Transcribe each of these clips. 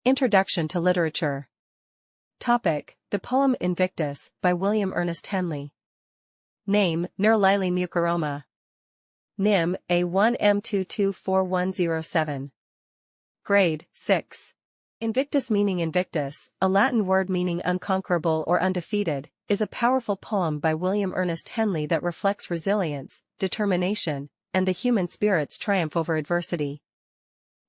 Introduction to Literature. Topic: The poem Invictus, by William Ernest Henley. Name: Nur Laili Mukaromah. Nim: A1M224107. Grade: 6. Invictus, meaning invictus, a Latin word meaning unconquerable or undefeated, is a powerful poem by William Ernest Henley that reflects resilience, determination, and the human spirit's triumph over adversity.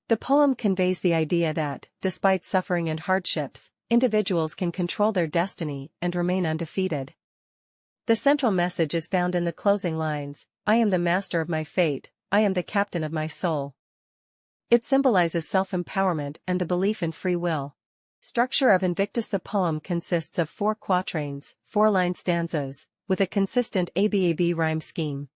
The poem conveys the idea that, despite suffering and hardships, individuals can control their destiny and remain undefeated. The central message is found in the closing lines: "I am the master of my fate, I am the captain of my soul." It symbolizes self-empowerment and the belief in free will. Structure of Invictus. The poem consists of 4 quatrains, 4-line stanzas, with a consistent ABAB rhyme scheme.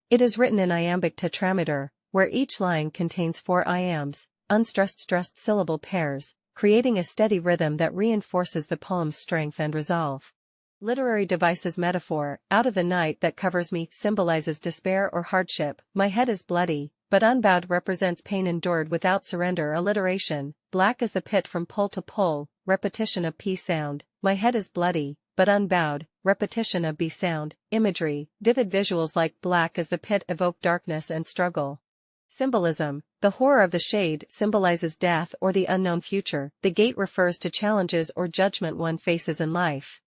It is written in iambic tetrameter, where each line contains 4 iambs, unstressed syllable pairs, creating a steady rhythm that reinforces the poem's strength and resolve. Literary devices. Metaphor: out of the night that covers me symbolizes despair or hardship. My head is bloody, but unbowed represents pain endured without surrender. Alliteration: black as the pit from pole to pole, repetition of P sound. My head is bloody, but unbowed, repetition of B sound. Imagery: vivid visuals like black as the pit evoke darkness and struggle. Symbolism: the horror of the shade symbolizes death or the unknown future. The gate refers to challenges or judgment one faces in life.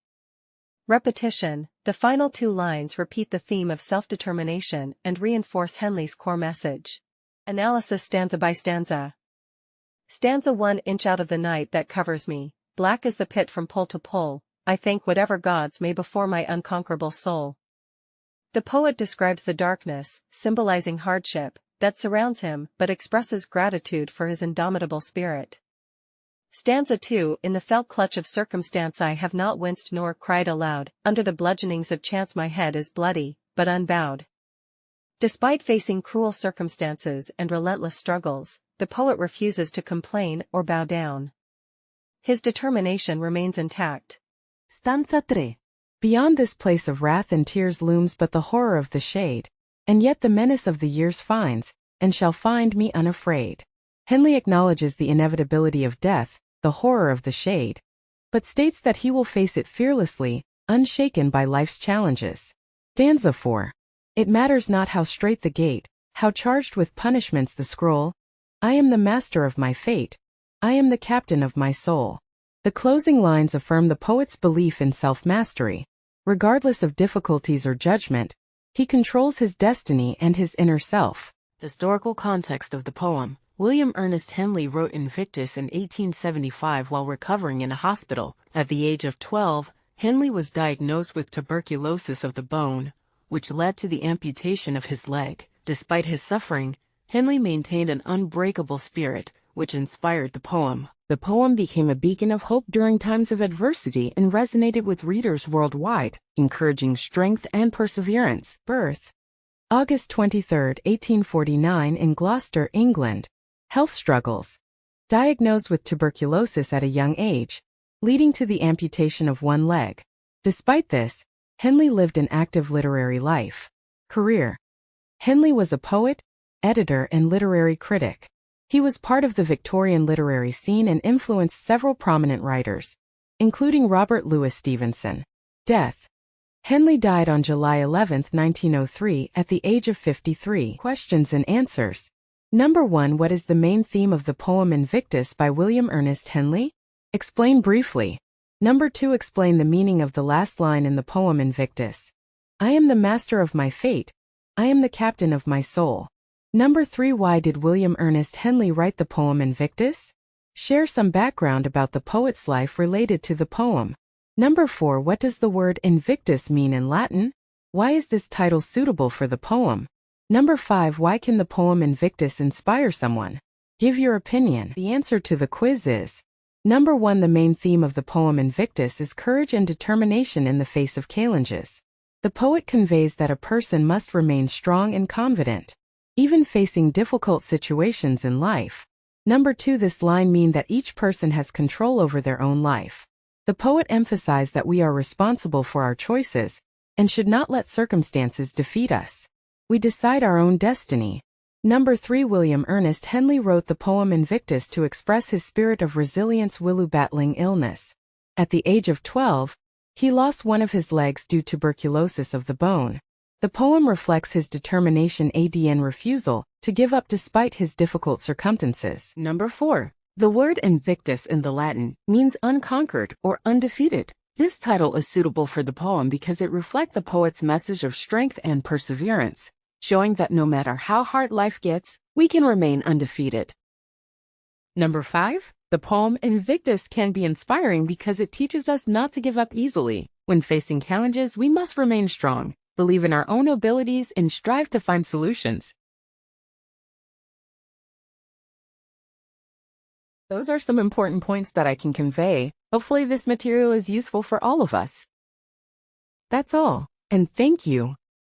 Repetition: the final 2 lines repeat the theme of self-determination and reinforce Henley's core message. Analysis stanza by stanza. Stanza 1: inch out of the night that covers me, black as the pit from pole to pole, I thank whatever gods may before my unconquerable soul. The poet describes the darkness, symbolizing hardship, that surrounds him but expresses gratitude for his indomitable spirit. Stanza 2: in the fell clutch of circumstance I have not winced nor cried aloud, under the bludgeonings of chance my head is bloody, but unbowed. Despite facing cruel circumstances and relentless struggles, the poet refuses to complain or bow down. His determination remains intact. Stanza 3. Beyond this place of wrath and tears looms but the horror of the shade, and yet the menace of the years finds, and shall find me unafraid. Henley acknowledges the inevitability of death, the horror of the shade, but states that he will face it fearlessly, unshaken by life's challenges. Stanza 4. It matters not how strait the gate, how charged with punishments the scroll, I am the master of my fate, I am the captain of my soul. The closing lines affirm the poet's belief in self-mastery. Regardless of difficulties or judgment, he controls his destiny and his inner self. Historical context of the poem. William Ernest Henley wrote Invictus in 1875 while recovering in a hospital. At the age of 12, Henley was diagnosed with tuberculosis of the bone, which led to the amputation of his leg. Despite his suffering, Henley maintained an unbreakable spirit, which inspired the poem. The poem became a beacon of hope during times of adversity and resonated with readers worldwide, encouraging strength and perseverance. Birth: August 23, 1849 in Gloucester, England. Health struggles: diagnosed with tuberculosis at a young age, leading to the amputation of one leg. Despite this, Henley lived an active literary life. Career: Henley was a poet, editor and literary critic. He was part of the Victorian literary scene and influenced several prominent writers, including Robert Louis Stevenson. Death: Henley died on July 11, 1903 at the age of 53. Questions and answers. Number 1. What is the main theme of the poem Invictus by William Ernest Henley? Explain briefly. Number 2. Explain the meaning of the last line in the poem Invictus. I am the master of my fate, I am the captain of my soul. Number 3. Why did William Ernest Henley write the poem Invictus? Share some background about the poet's life related to the poem. Number 4. What does the word Invictus mean in Latin? Why is this title suitable for the poem? Number 5. Why can the poem Invictus inspire someone? Give your opinion. The answer to the quiz is: Number 1. The main theme of the poem Invictus is courage and determination in the face of challenges. The poet conveys that a person must remain strong and confident, even facing difficult situations in life. Number 2. This line means that each person has control over their own life. The poet emphasized that we are responsible for our choices and should not let circumstances defeat us. We decide our own destiny. Number 3. William Ernest Henley wrote the poem Invictus to express his spirit of resilience while battling illness. At the age of 12, he lost one of his legs due to tuberculosis of the bone. The poem reflects his determination and refusal to give up despite his difficult circumstances. Number 4. The word Invictus in the Latin means unconquered or undefeated. This title is suitable for the poem because it reflects the poet's message of strength and perseverance, showing that no matter how hard life gets, we can remain undefeated. Number 5. The poem Invictus can be inspiring because it teaches us not to give up easily. When facing challenges, we must remain strong, believe in our own abilities, and strive to find solutions. Those are some important points that I can convey. Hopefully this material is useful for all of us. That's all, and thank you.